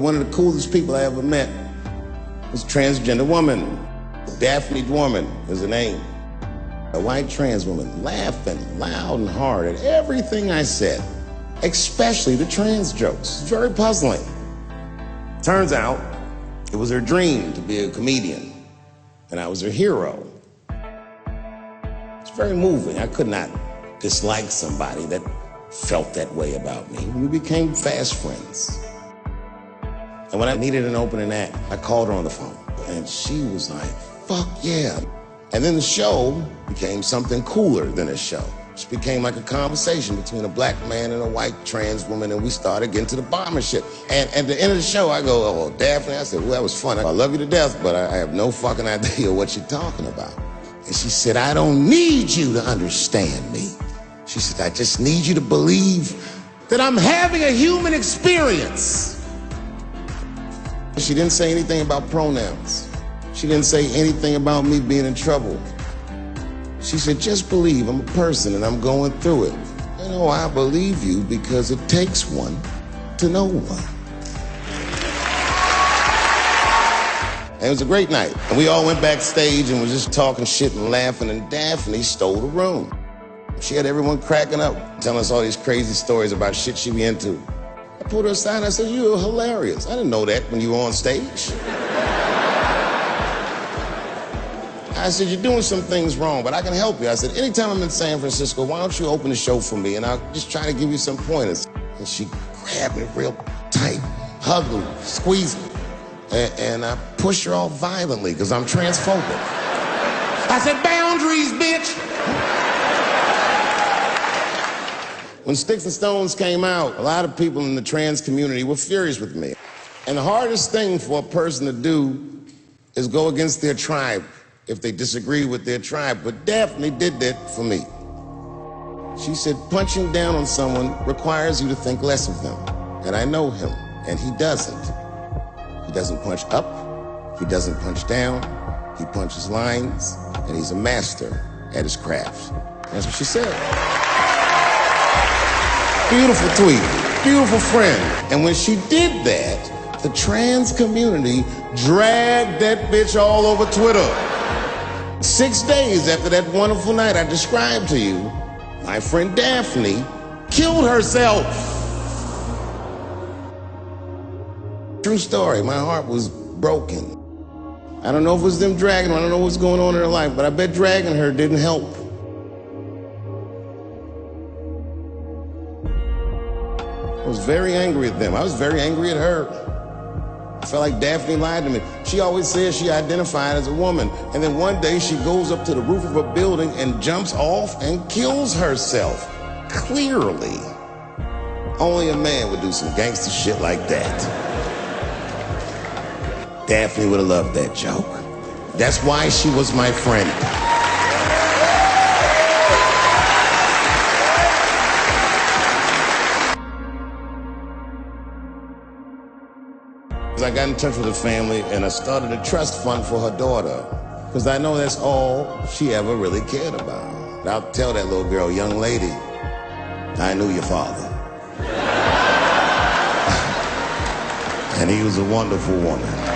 One of the coolest people I ever met was a transgender woman. Daphne is her name. A white trans woman laughing loud and hard at everything I said, especially the trans jokes. It's very puzzling. Turns out it was her dream to be a comedian, and I was her hero. It's very moving. I could not dislike somebody that felt that way about me. We became fast friends. And when I needed an opening act, I called her on the phone, and she was like, fuck yeah. And then the show became something cooler than a show. It became like a conversation between a black man and a white trans woman, and we started getting to the bomber shit. And at the end of the show, I go, oh, Daphne, I said, well, that was fun. I love you to death, but I have no fucking idea what you're talking about. And she said, I don't need you to understand me. She said, I just need you to believe that I'm having a human experience. She didn't say anything about pronouns. She didn't say anything about me being in trouble. She said, just believe I'm a person and I'm going through it. You know, I believe you because it takes one to know one. And it was a great night. And we all went backstage and was just talking shit and laughing, and Daphne stole the room. She had everyone cracking up, telling us all these crazy stories about shit she be into. I pulled her aside and I said, you're hilarious. I didn't know that when you were on stage. I said, you're doing some things wrong, but I can help you. I said, anytime I'm in San Francisco, why don't you open the show for me, and I'll just try to give you some pointers. And she grabbed me real tight, hugged me, squeezed me, and I pushed her all violently because I'm transphobic. I said, boundaries, bitch! When Sticks and Stones came out, a lot of people in the trans community were furious with me. And the hardest thing for a person to do is go against their tribe if they disagree with their tribe. But Daphne did that for me. She said, punching down on someone requires you to think less of them. And I know him, and he doesn't. He doesn't punch up, he doesn't punch down, he punches lines, and he's a master at his craft. That's what she said. Beautiful tweet, beautiful friend. And when she did that, the trans community dragged that bitch all over Twitter. 6 days after that wonderful night I described to you, my friend Daphne killed herself. True story, my heart was broken. I don't know if it was them dragging her, I don't know what's going on in her life, but I bet dragging her didn't help. I was very angry at them. I was very angry at her. I felt like Daphne lied to me. She always says she identified as a woman, and then one day she goes up to the roof of a building and jumps off and kills herself. Clearly, only a man would do some gangster shit like that. Daphne would have loved that joke. That's why she was my friend. I got in touch with her family and I started a trust fund for her daughter because I know that's all she ever really cared about. And I'll tell that little girl, young lady, I knew your father. And he was a wonderful woman.